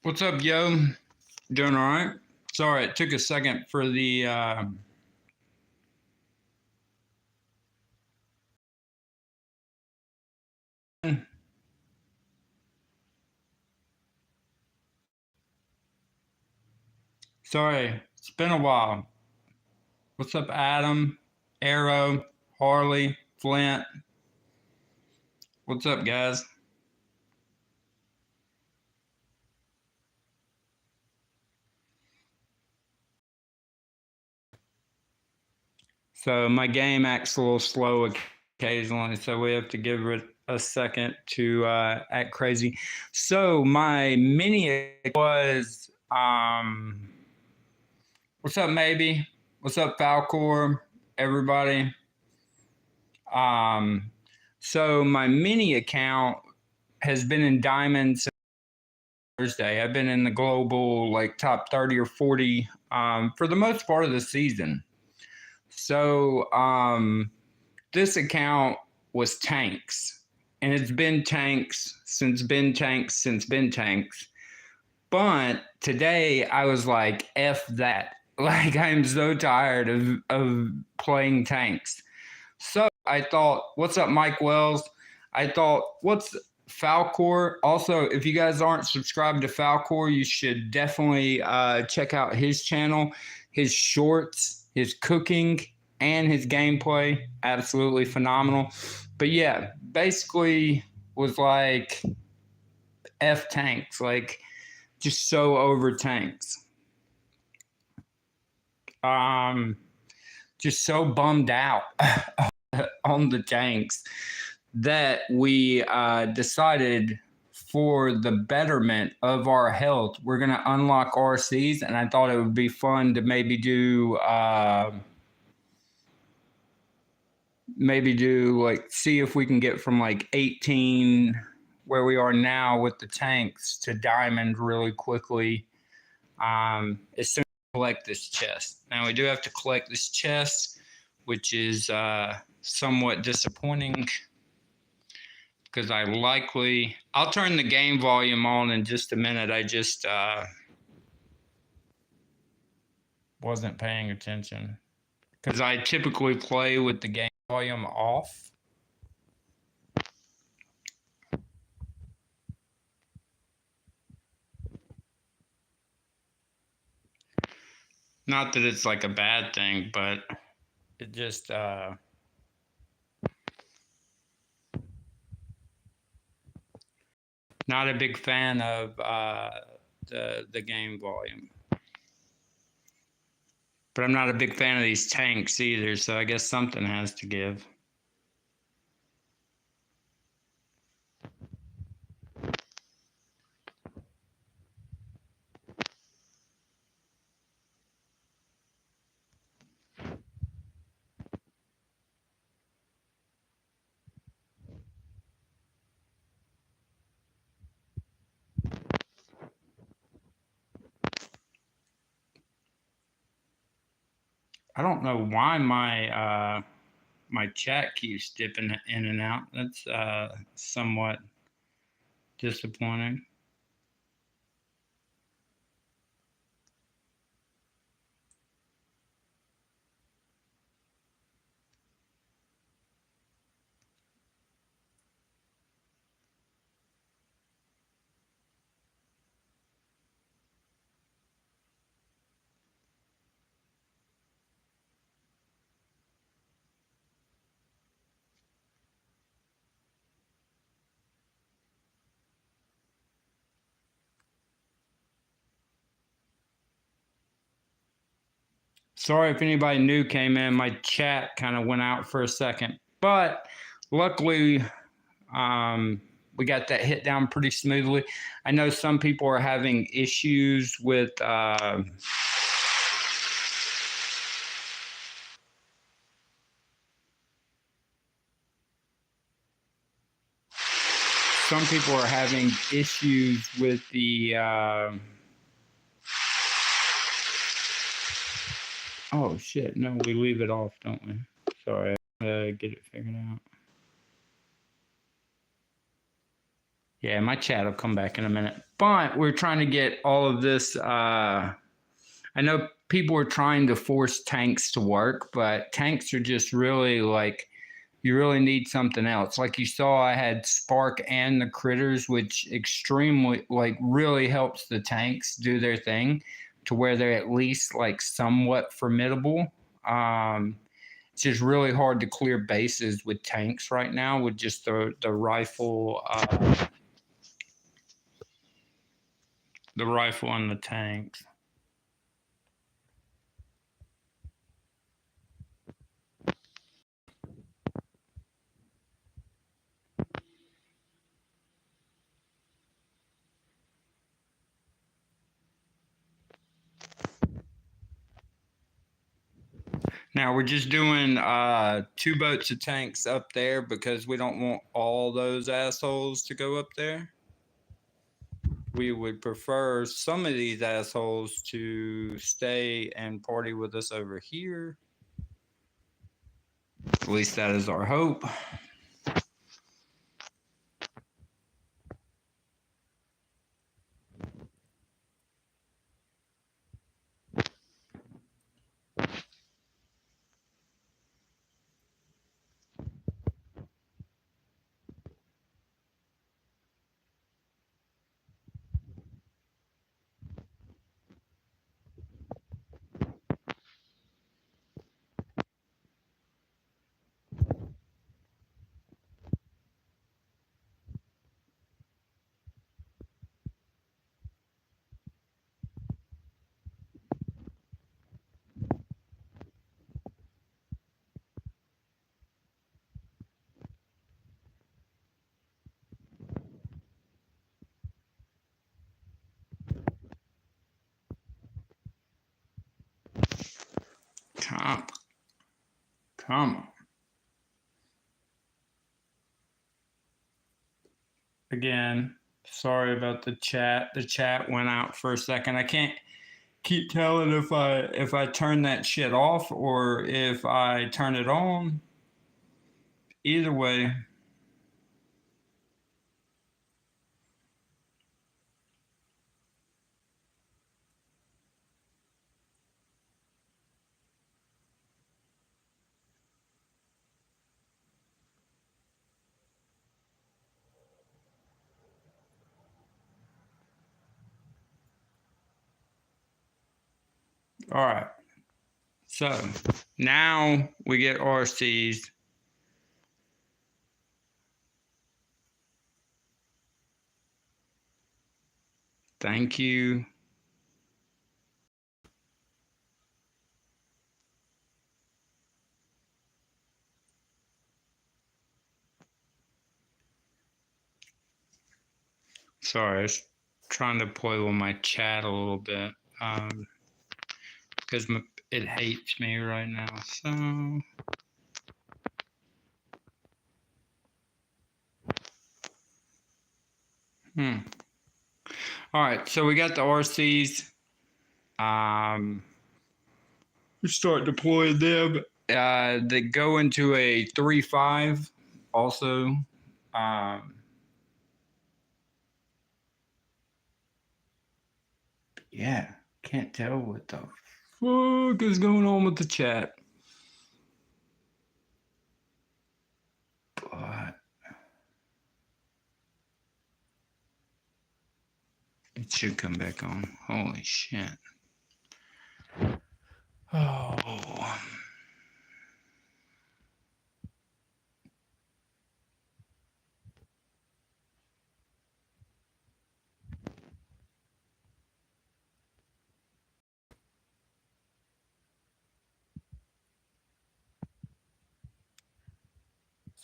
What's up, yo? Doing all right? Sorry, it took a second for the. Sorry, it's been a while. What's up, Adam, Arrow, Harley, Flint? What's up, guys? So my game acts a little slow occasionally, so we have to give it a second to act crazy. So my mini was what's up, maybe? What's up, Falcor? Everybody. Um, so my mini account has been in diamonds since Thursday. I've been in the global like top 30 or 40 for the most part of the season. So this account was tanks, and it's been tanks since been tanks since been tanks. But today I was like, F that. Like, I'm so tired of playing tanks. So I thought, what's up, Mike Wells? I thought, what's Falcor? Also, if you guys aren't subscribed to Falcor, you should definitely check out his channel, his shorts, his cooking, and his gameplay. Absolutely phenomenal. But yeah, basically was like F tanks, like just so over tanks. Just so bummed out on the tanks that we decided for the betterment of our health, we're going to unlock RCs. And I thought it would be fun to maybe do like see if we can get from like 18 where we are now with the tanks to diamond really quickly. As soon as we collect this chest. Now we do have to collect this chest, which is somewhat disappointing because I'll turn the game volume on in just a minute. I just wasn't paying attention because I typically play with the game volume off. Not that it's like a bad thing, but it just not a big fan of the game volume. But I'm not a big fan of these tanks either, so I guess something has to give. I don't know why my my chat keeps dipping in and out. That's somewhat disappointing. Sorry if anybody new came in. My chat kind of went out for a second, but luckily we got that hit down pretty smoothly. I know some people are having issues with some people are having issues with the oh shit, no, we leave it off, don't we? Sorry, I get it figured out. Yeah, my chat will come back in a minute. But we're trying to get all of this. I know people are trying to force tanks to work, but tanks are just really like you really need something else. Like you saw, I had Spark and the critters, which extremely like really helps the tanks do their thing to where they're at least like somewhat formidable. Um, it's just really hard to clear bases with tanks right now with just the rifle, the rifle and the tanks. Now we're just doing two boats of tanks up there because we don't want all those assholes to go up there. We would prefer some of these assholes to stay and party with us over here. At least that is our hope. Come, come on. Again, sorry about the chat. The chat went out for a second. I can't keep telling if I turn that shit off or if I turn it on. Either way. All right. So now we get RCs. Thank you. Sorry, I was trying to play with my chat a little bit because it hates me right now. So, all right. So we got the RCs. We start deploying them. They go into a 3-5 also. Yeah, can't tell what the fuck is going on with the chat. But it should come back on. Holy shit. Oh.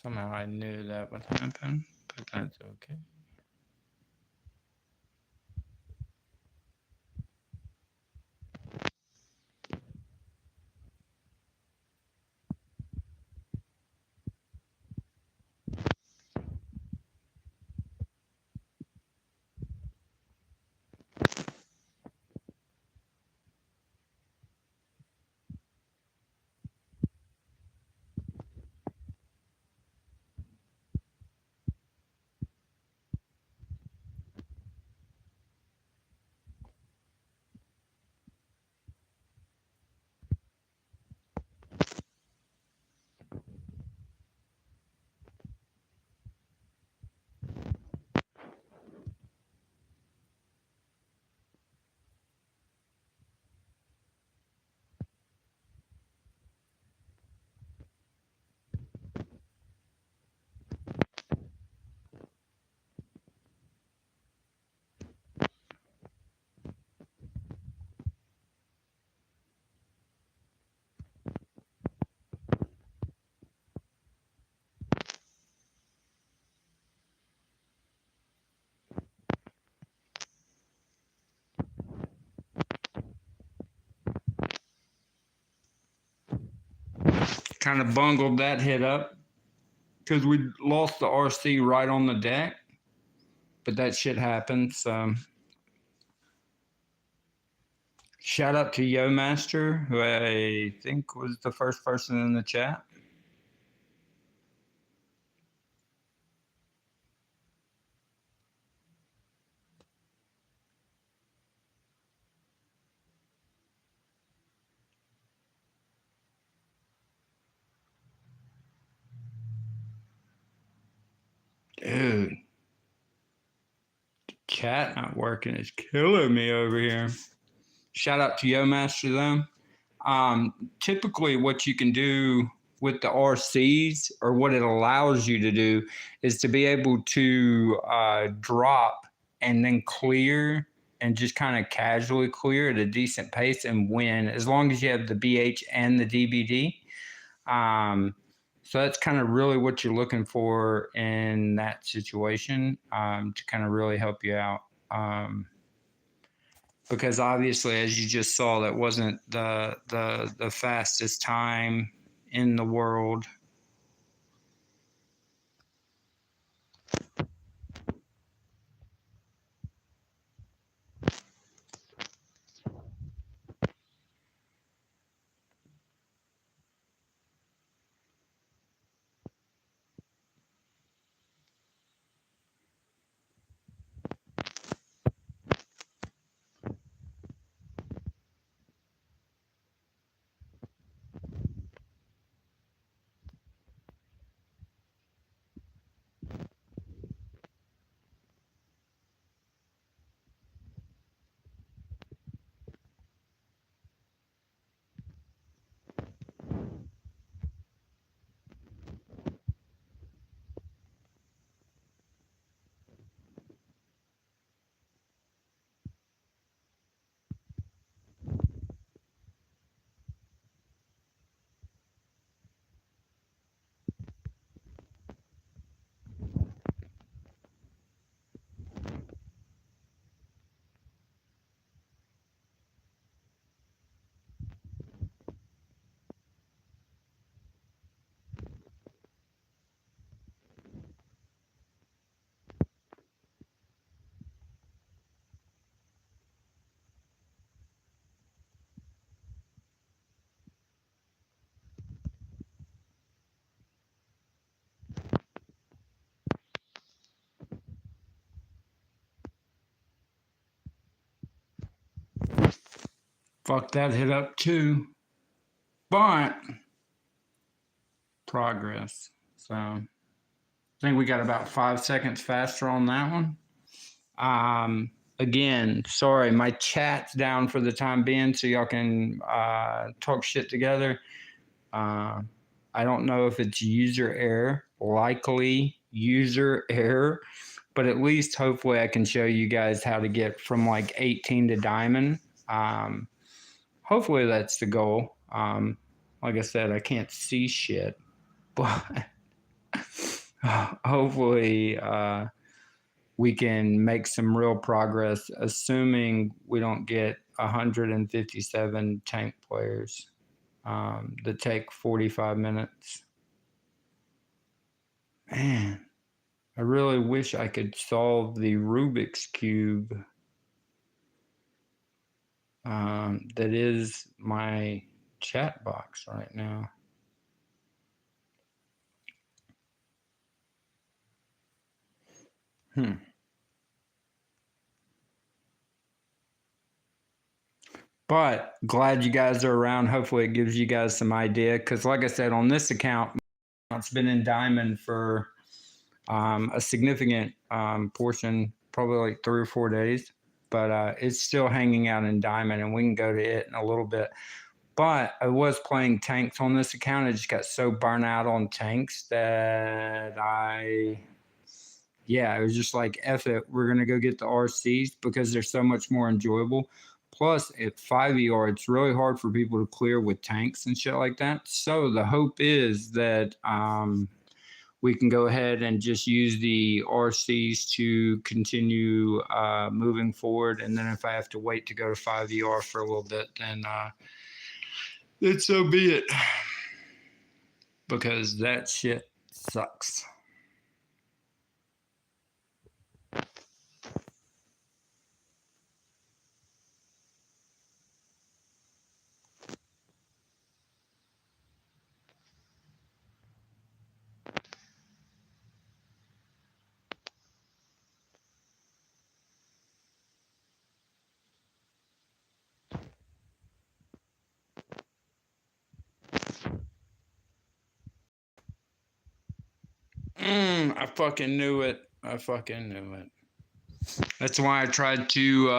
Somehow I knew that would happen, but that's okay. kind of bungled that hit up because we lost the RC right on the deck. But that shit happens. Shout out to Yo Master, who I think was the first person in the chat. Dude, chat not working is killing me over here. Shout out to Yo Master though. Typically, what you can do with the RCs, or what it allows you to do, is to be able to drop and then clear and just kind of casually clear at a decent pace and win, as long as you have the BH and the DBD. So that's kind of really what you're looking for in that situation, to kind of really help you out. Because obviously, as you just saw, that wasn't the fastest time in the world. Fuck, that hit up too. But progress. So I think we got about 5 seconds faster on that one. Again, sorry, my chat's down for the time being, so y'all can talk shit together. I don't know if it's user error, likely user error, but at least hopefully I can show you guys how to get from like 18 to diamond. Hopefully that's the goal. Like I said, I can't see shit, but hopefully we can make some real progress, assuming we don't get 157 tank players that take 45 minutes. Man, I really wish I could solve the Rubik's Cube that is my chat box right now. But glad you guys are around. Hopefully it gives you guys some idea, because like I said, on this account, it's been in diamond for a significant portion, probably like 3 or 4 days, but it's still hanging out in diamond, and we can go to it in a little bit. But I was playing tanks on this account. I just got so burnt out on tanks that I was just like, F it, we're going to go get the RCs because they're so much more enjoyable. Plus, at 5ER, it's really hard for people to clear with tanks and shit like that. So the hope is that we can go ahead and just use the RCs to continue moving forward. And then if I have to wait to go to 5ER for a little bit, then so be it. because that shit sucks. I fucking knew it. I fucking knew it. That's why I tried to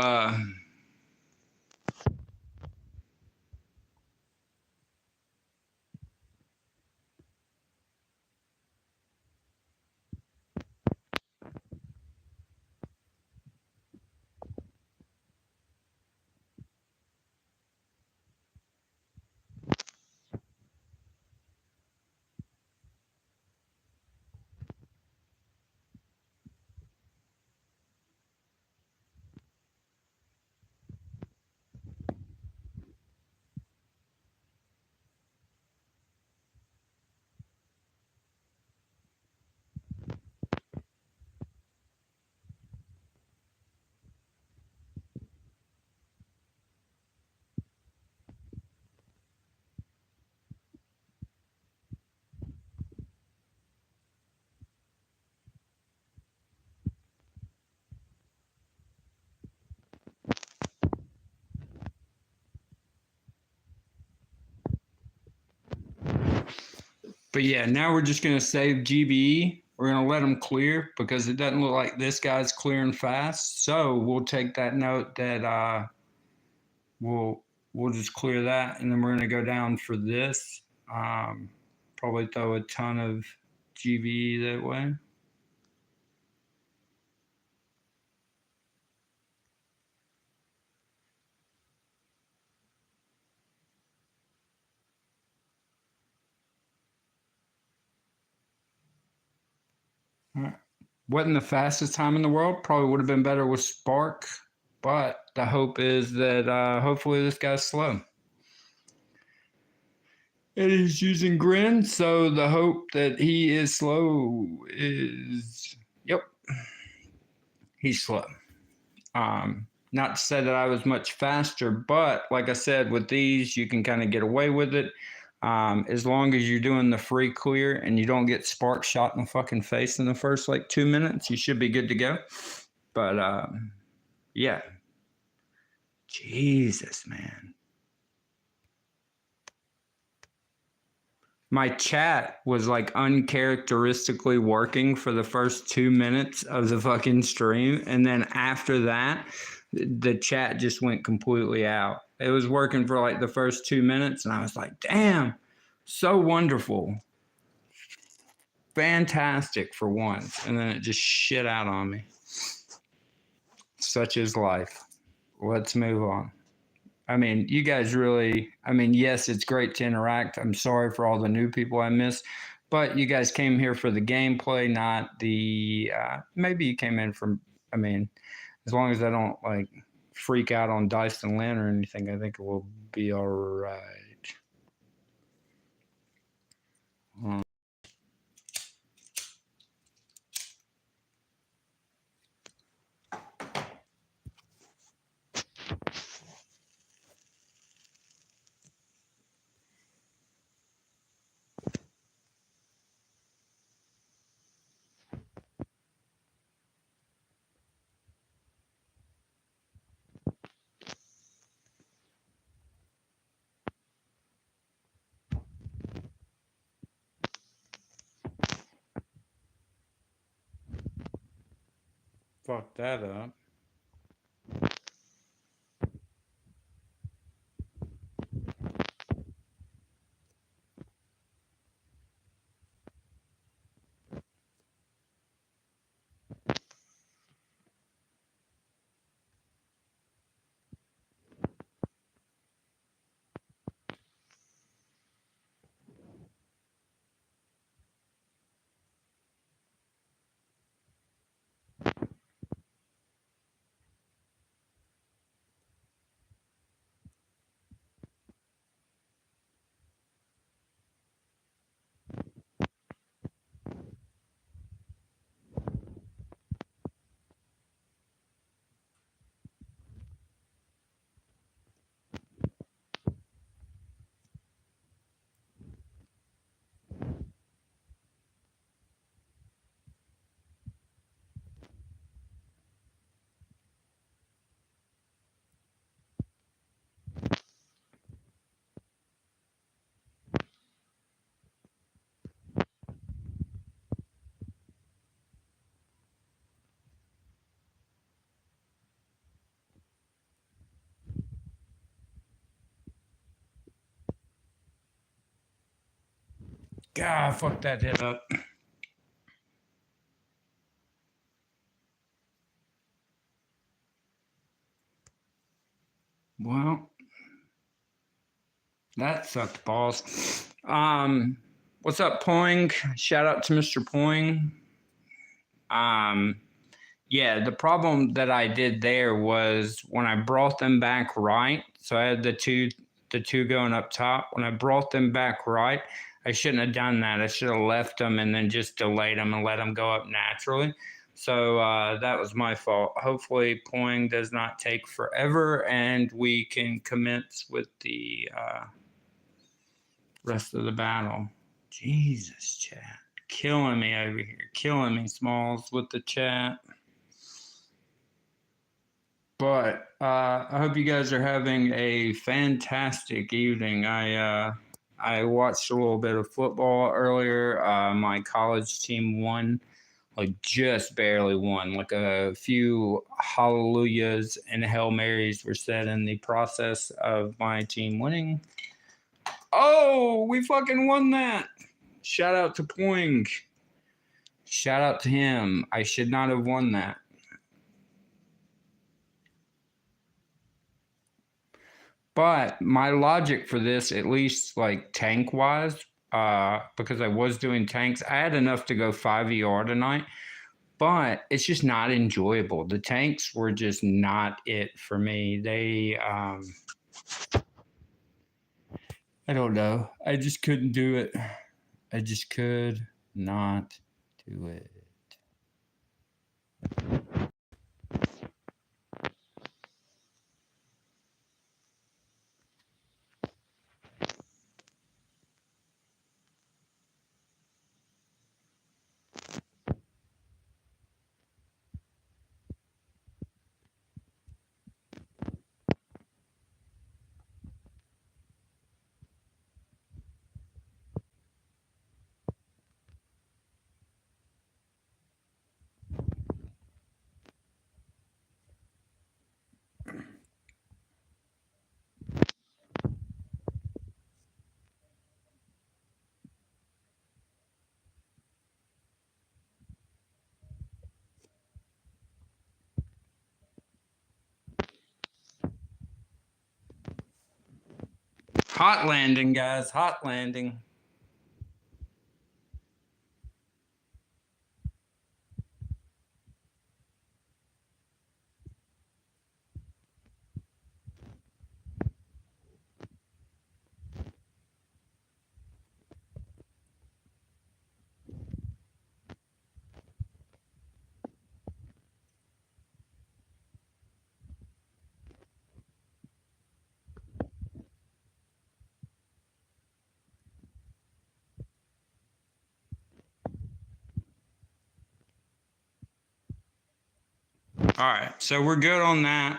but yeah, now we're just going to save GBE. We're going to let him clear because it doesn't look like this guy's clearing fast. So we'll take that note that we'll just clear that, and then we're going to go down for this. Probably throw a ton of GBE that way. All right. Wasn't the fastest time in the world. Probably would have been better with Spark, but the hope is that hopefully this guy's slow. And he's using Grin, so the hope that he is slow is, yep, he's slow. Not to say that I was much faster, but like I said, with these, you can kind of get away with it. As long as you're doing the free clear and you don't get Spark shot in the fucking face in the first like 2 minutes, you should be good to go. But yeah. Jesus, man. My chat was like uncharacteristically working for the first 2 minutes of the fucking stream. And then after that, the chat just went completely out. It was working for like the first 2 minutes. And I was like, damn, so wonderful. Fantastic for once. And then it just shit out on me. Such is life. Let's move on. I mean, you guys really, I mean, yes, it's great to interact. I'm sorry for all the new people I missed, but you guys came here for the gameplay, not the, maybe you came in from, I mean, as long as I don't like freak out on Dice and Lynn or anything, I think it will be all right. Fuck that up. God, fuck that hit up. Well, that sucked balls. What's up, Poing? Shout out to Mr. Poing. Yeah, the problem that I did there was when I brought them back right. So I had the two going up top. When I brought them back right, I shouldn't have done that. I should have left them and then just delayed them and let them go up naturally. So that was my fault. Hopefully, Poing does not take forever, and we can commence with the rest of the battle. Jesus, chat. Killing me over here. Killing me, Smalls, with the chat. But I hope you guys are having a fantastic evening. I watched a little bit of football earlier. My college team won, like just barely won. Like a few hallelujahs and Hail Marys were said in the process of my team winning. Oh, we fucking won that. Shout out to Poing. Shout out to him. I should not have won that. But my logic for this, at least like tank wise, because I was doing tanks, I had enough to go 5 tonight, but it's just not enjoyable. The tanks were just not it for me. I don't know. I just couldn't do it. I just could not do it. Hot landing, guys. Hot landing. All right, so we're good on that.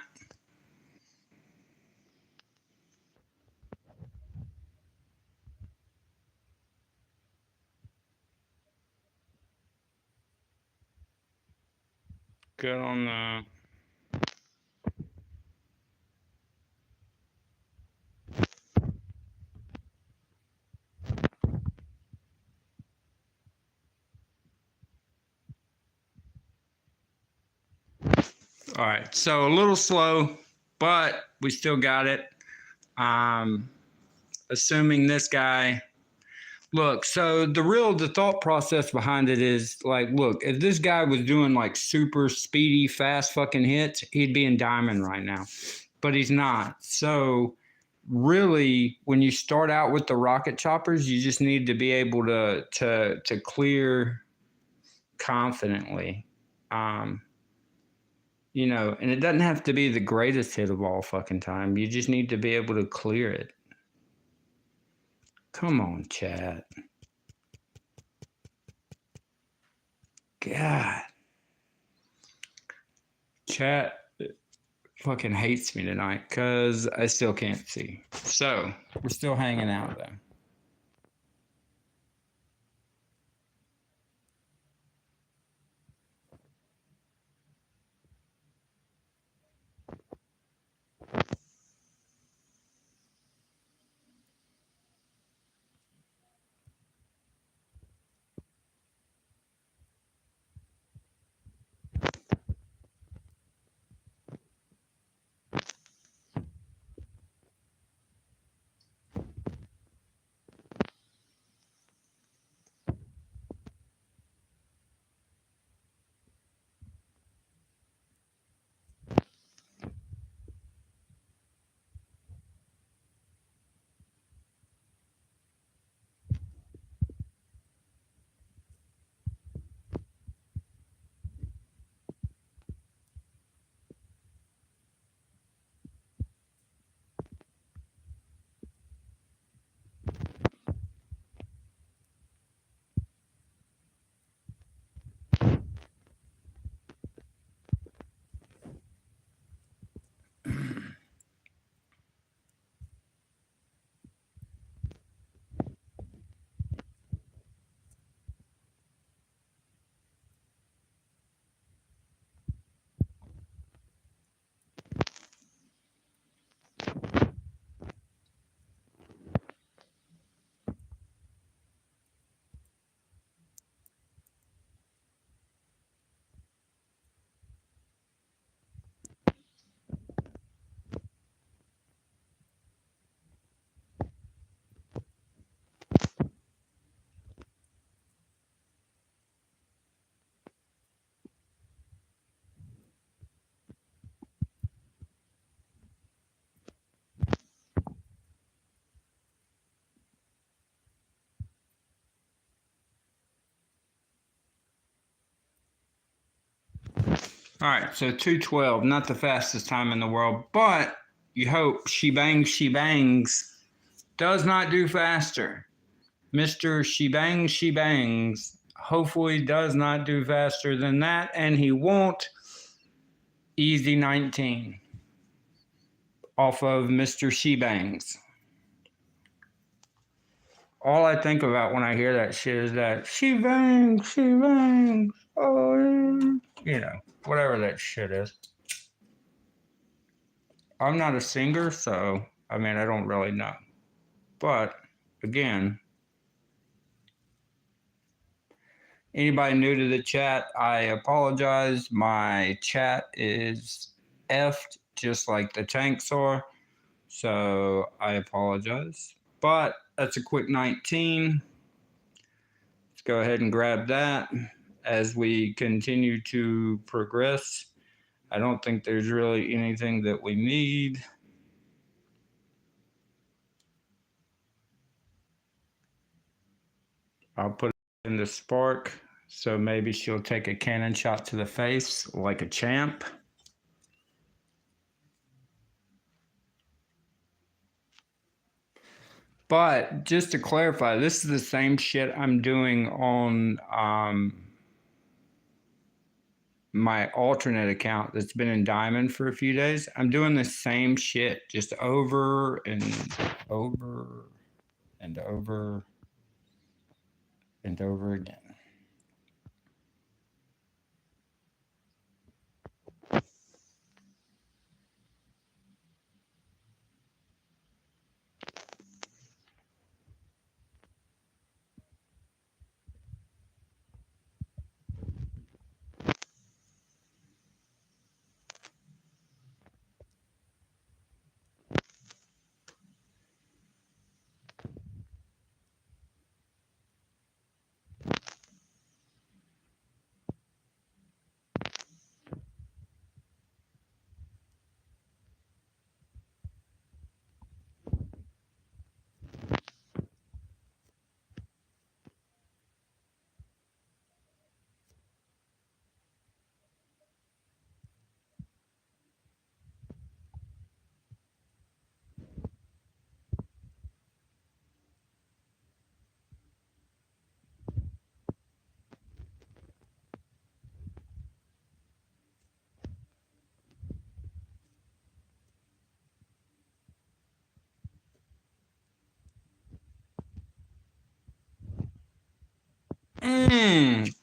Good on the. All right, so a little slow, but we still got it. Assuming this guy, look, so the thought process behind it is like, look, if this guy was doing like super speedy, fast fucking hits, he'd be in diamond right now, but he's not. So really, when you start out with the rocket choppers, you just need to be able to clear confidently. And it doesn't have to be the greatest hit of all fucking time. You just need to be able to clear it. Come on, chat. God. Chat fucking hates me tonight because I still can't see. So, we're still hanging out though. All right, so 212, not the fastest time in the world, but you hope she bangs does not do faster. Mr. She bangs hopefully does not do faster than that, and he won't. Easy 19 off of Mr. She bangs. All I think about when I hear that shit is that she bangs, oh, you know, whatever that shit is. I'm not a singer, so I mean, I don't really know. But again, anybody new to the chat, I apologize. My chat is effed just like the tanks are, so I apologize. But that's a quick 19. Let's go ahead and grab that as we continue to progress. I don't think there's really anything that we need. I'll put it in the spark, so maybe she'll take a cannon shot to the face like a champ. But just to clarify, this is the same shit I'm doing on my alternate account that's been in Diamond for a few days. I'm doing the same shit just over and over and over and over again.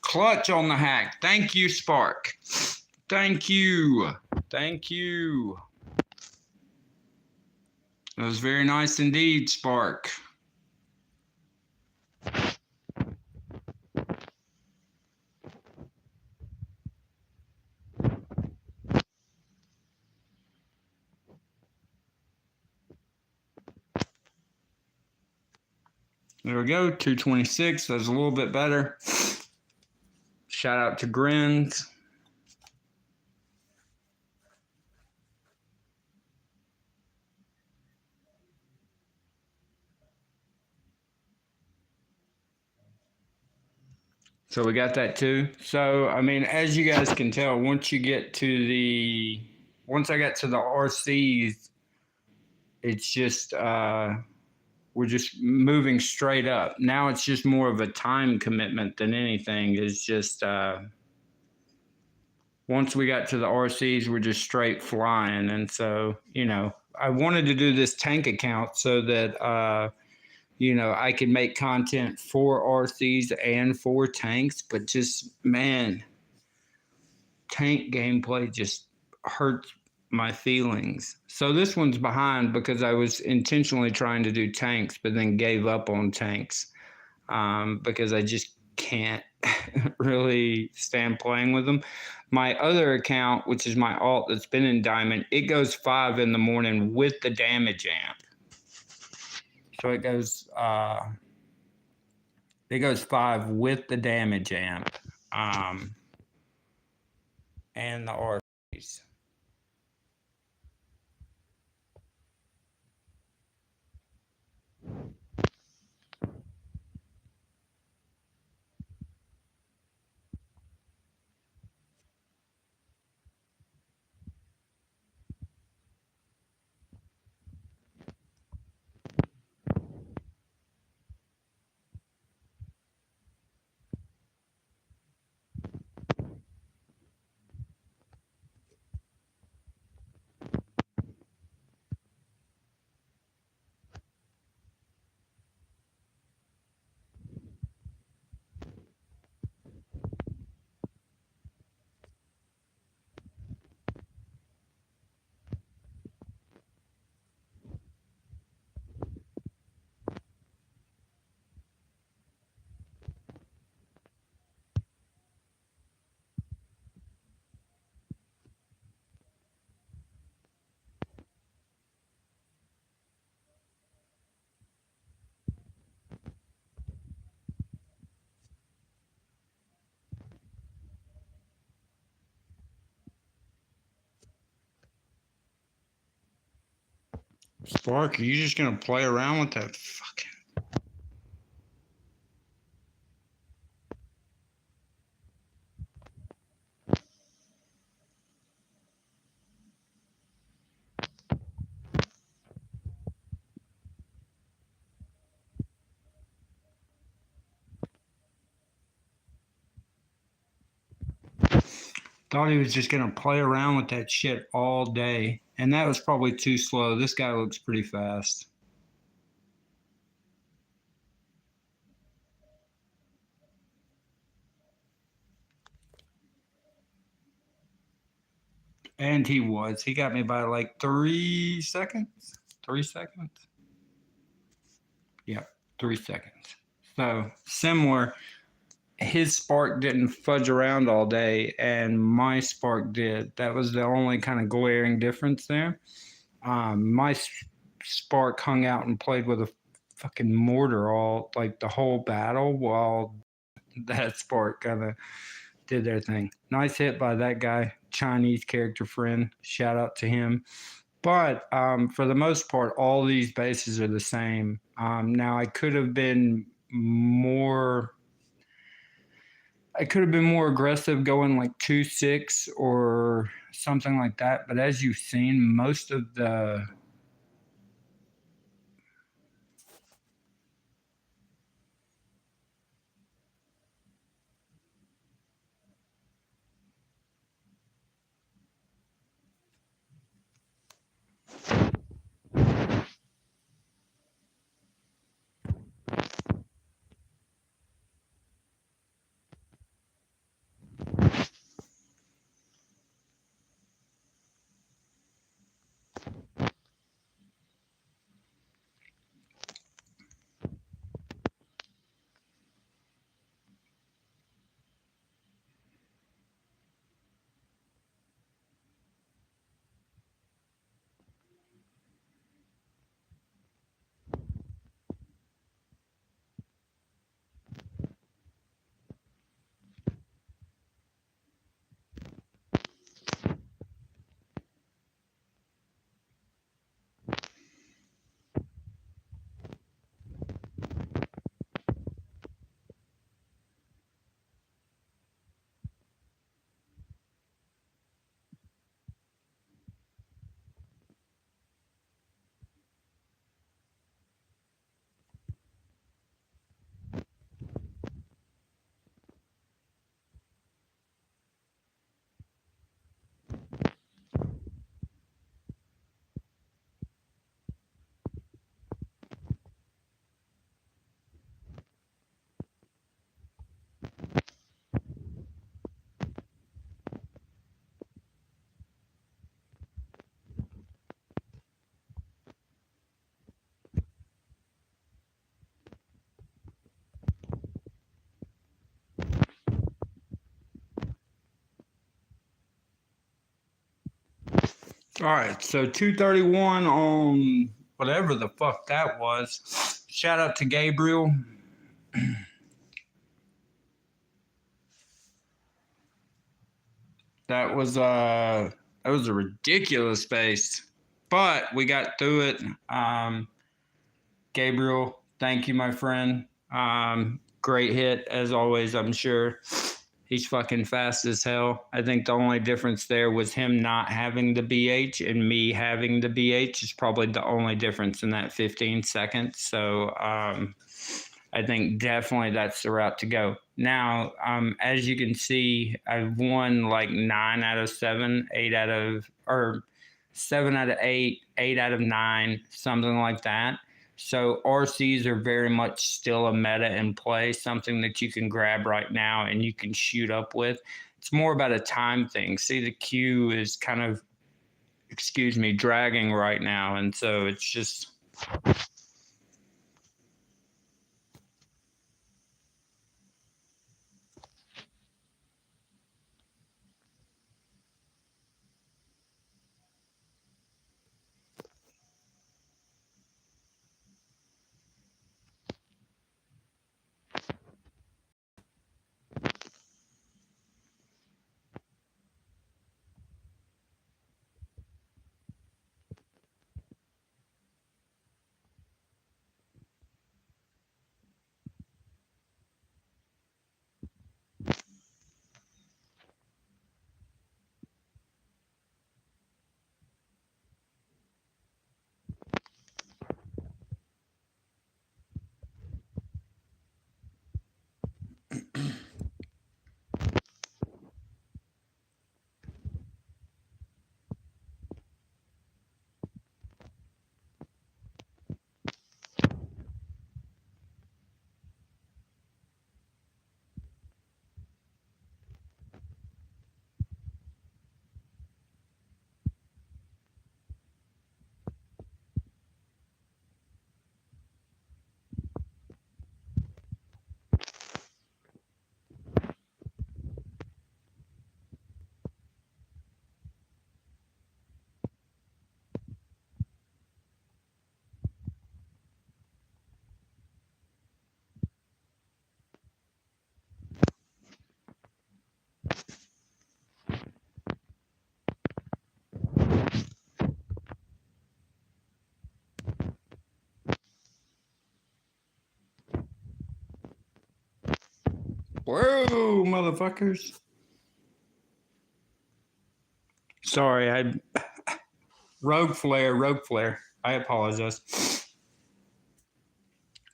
Clutch on the hack. Thank you, Spark. Thank you. Thank you. That was very nice indeed, Spark. There we go, 226. That's a little bit better. Shout out to Grins. So we got that too. So, I mean, as you guys can tell, once I get to the RCs, it's just, we're just moving straight up. Now it's just more of a time commitment than anything. It's just, once we got to the RCs, we're just straight flying. And so, you know, I wanted to do this tank account so that, you know, I could make content for RCs and for tanks, but just, man, tank gameplay just hurts my feelings. So this one's behind because I was intentionally trying to do tanks, but then gave up on tanks because I just can't really stand playing with them. My other account, which is my alt that's been in Diamond, it goes 5 in the morning with the damage amp. So it goes 5 with the damage amp and the RCs. Spark, are you just gonna play around with that fucking? Thought he was just gonna play around with that shit all day, and that was probably too slow. This guy looks pretty fast. And he was. He got me by like 3 seconds. 3 seconds. Yep, 3 seconds. So similar. His spark didn't fudge around all day, and my spark did. That was the only kind of glaring difference there. My spark hung out and played with a fucking mortar all like the whole battle, while that spark kind of did their thing. Nice hit by that guy, Chinese character friend. Shout out to him. But for the most part, all these bases are the same. Now I could have been more. I could have been more aggressive going like 2-6 or something like that. But as you've seen, most of the all right, so 231 on whatever the fuck that was. Shout out to Gabriel. That was that was a ridiculous pace, but we got through it. Gabriel, thank you, my friend. Great hit as always. I'm sure he's fucking fast as hell. I think the only difference there was him not having the BH and me having the BH is probably the only difference in that 15 seconds. So I think definitely that's the route to go. Now, as you can see, I've won like 9 out of 7, 8 out of, or 7 out of 8, 8 out of 9, something like that. So RCs are very much still a meta in play, something that you can grab right now and you can shoot up with. It's more about a time thing. See, the queue is kind of, excuse me, dragging right now. And so it's just. Whoa, motherfuckers. Sorry, Rogue Flare. I apologize.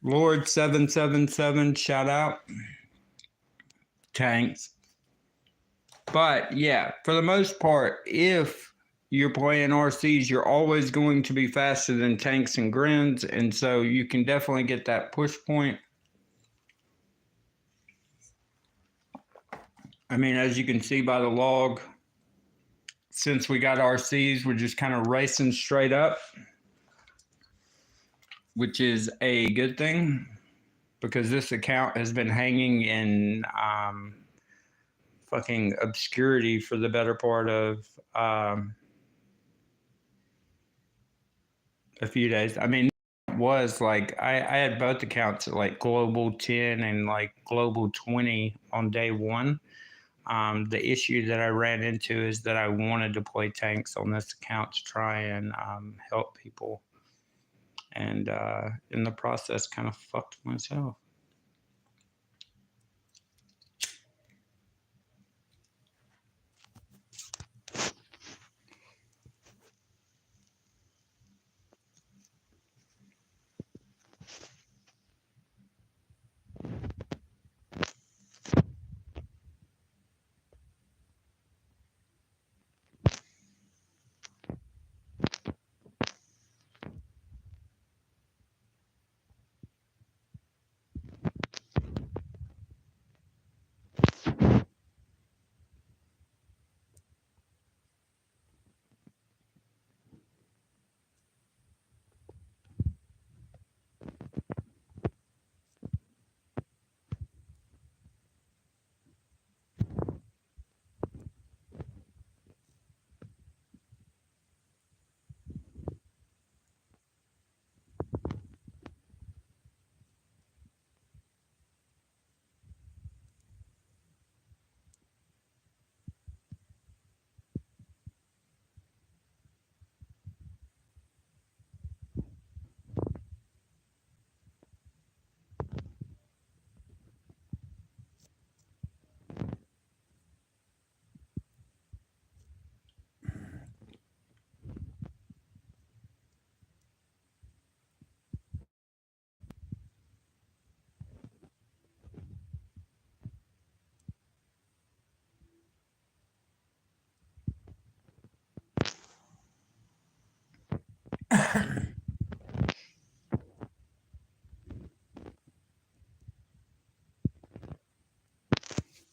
Lord 777, shout out. Tanks. But yeah, for the most part, if you're playing RCs, you're always going to be faster than tanks and grins, and so you can definitely get that push point. I mean, as you can see by the log, since we got RCs, we're just kind of racing straight up, which is a good thing because this account has been hanging in fucking obscurity for the better part of a few days. I mean, it was like I had both accounts at like global 10 and like global 20 on day one. The issue that I ran into is that I wanted to play tanks on this account to try and help people. And in the process, kind of fucked myself.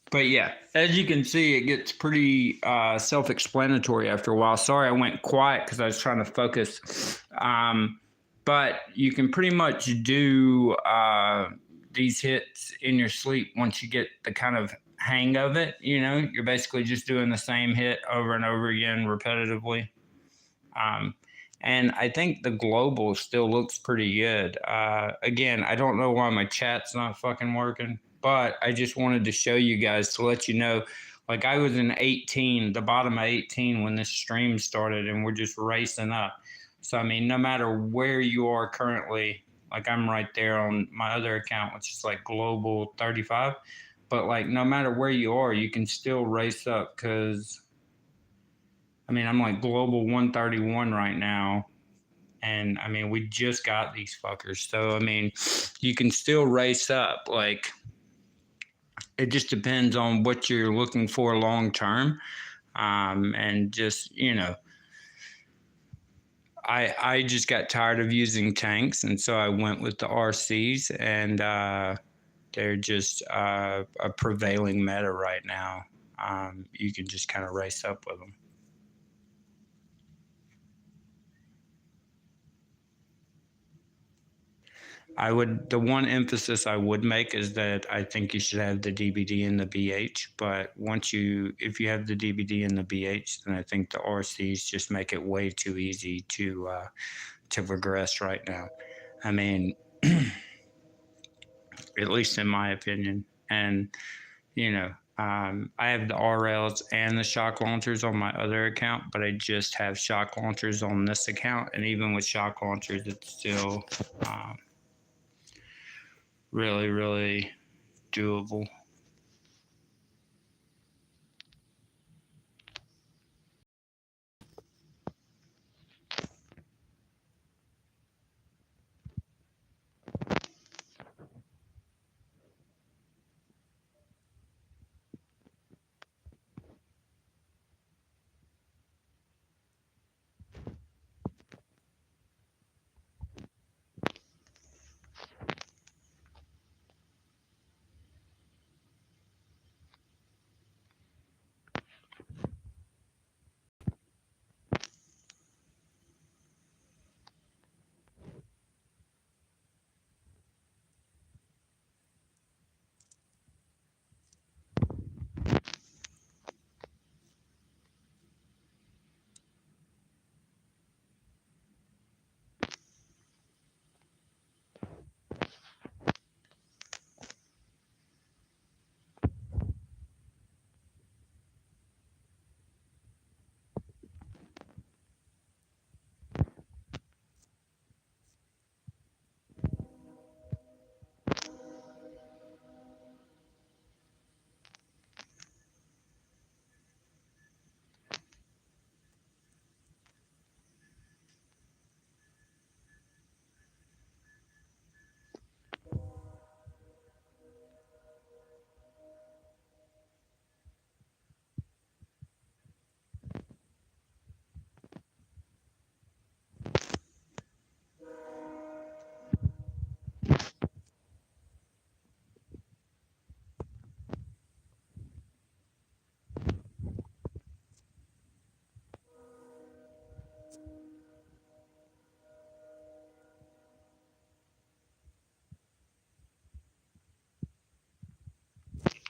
But yeah, as you can see, it gets pretty self-explanatory after a while. Sorry, I went quiet because I was trying to focus. But you can pretty much do these hits in your sleep once you get the kind of hang of it. You know, you're basically just doing the same hit over and over again repetitively. And I think the global still looks pretty good. Again, I don't know why my chat's not fucking working, but I just wanted to show you guys to let you know. Like I was in 18, the bottom of 18 when this stream started, and we're just racing up. So I mean, no matter where you are currently, like I'm right there on my other account, which is like global 35. But like no matter where you are, you can still race up because I mean, I'm like global 131 right now. And I mean, we just got these fuckers. So, I mean, you can still race up. Like, it just depends on what you're looking for long term. And just, you know, I just got tired of using tanks. And so I went with the RCs. And they're just a prevailing meta right now. You can just kind of race up with them. The one emphasis I would make is that I think you should have the DBD and the BH, but if you have the DBD and the BH, then I think the RCs just make it way too easy to progress right now. I mean, at least in my opinion, and you know, I have the RLs and the shock launchers on my other account, but I just have shock launchers on this account, and even with shock launchers, it's still really, really doable.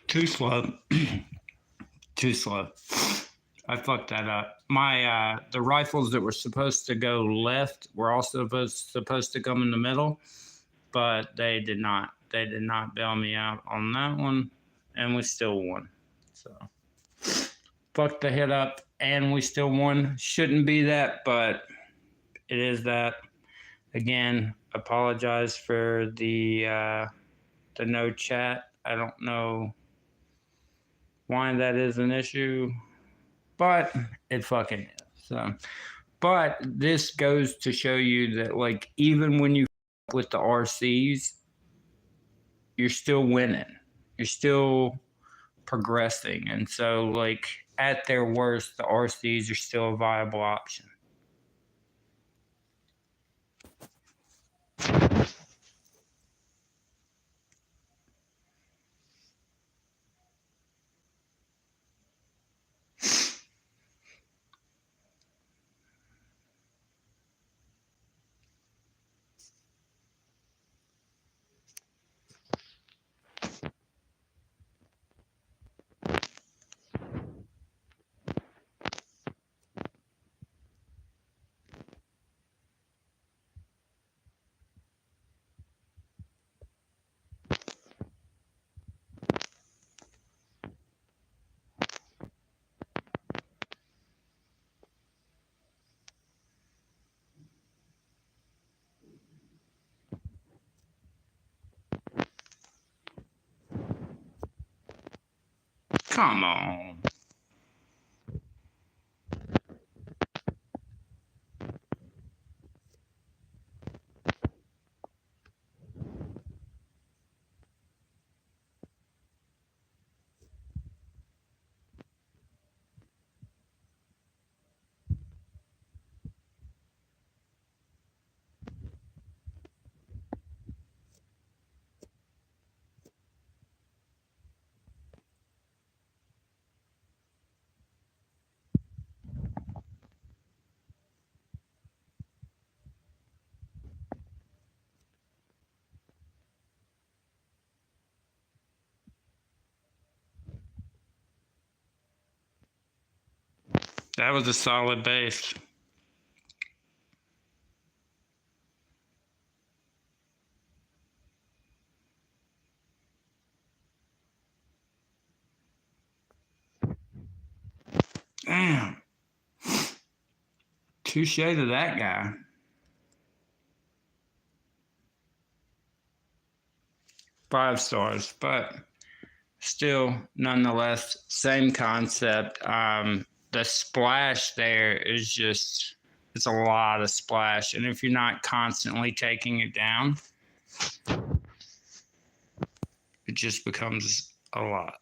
Too slow. Too slow. I fucked that up. My the rifles that were supposed to go left were also supposed to come in the middle, but they did not. They did not bail me out on that one, and we still won. So fucked the hit up, and we still won. Shouldn't be that, but it is that. Again, apologize for the no chat. I don't know why that is an issue, but it fucking is. So, but this goes to show you that, like, even when you with the RCs, you're still winning. You're still progressing. And so, like, at their worst, the RCs are still a viable option. Come on. That was a solid base. Damn. Touche to that guy. Five stars, but still, nonetheless, same concept. The splash there is just, it's a lot of splash. And if you're not constantly taking it down, it just becomes a lot.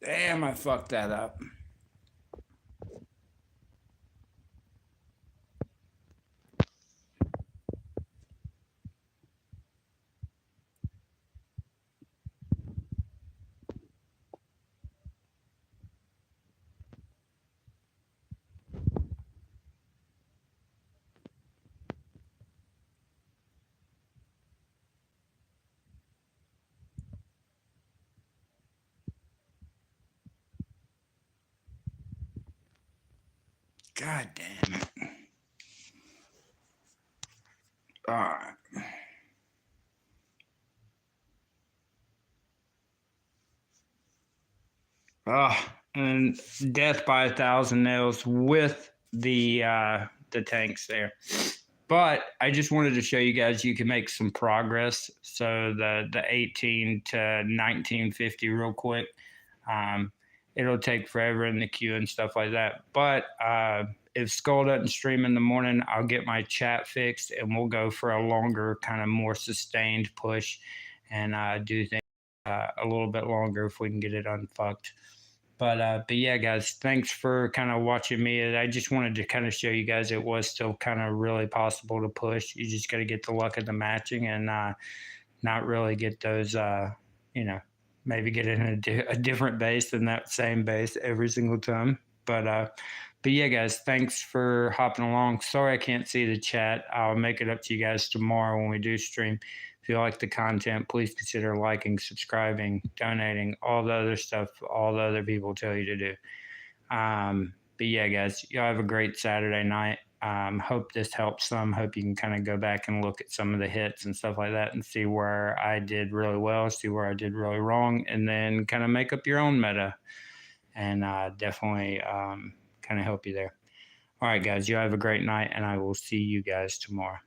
Damn, I fucked that up. God damn it. All right. And death by 1,000 nails with the tanks there. But I just wanted to show you guys you can make some progress. So the 18 to 1950 real quick. Um, it'll take forever in the queue and stuff like that. But if Skull doesn't stream in the morning, I'll get my chat fixed and we'll go for a longer, kind of more sustained push and do things a little bit longer if we can get it unfucked. But yeah, guys, thanks for kind of watching me. I just wanted to kind of show you guys it was still kind of really possible to push. You just got to get the luck of the matching and not really get those, you know, maybe get in a different base than that same base every single time. But yeah, guys, thanks for hopping along. Sorry I can't see the chat. I'll make it up to you guys tomorrow when we do stream. If you like the content, please consider liking, subscribing, donating, all the other stuff all the other people tell you to do. But yeah, guys, y'all have a great Saturday night. Hope this helps some. Hope you can kind of go back and look at some of the hits and stuff like that and see where I did really well, see where I did really wrong, and then kind of make up your own meta and definitely kind of help you there. All right, guys, you have a great night, and I will see you guys tomorrow.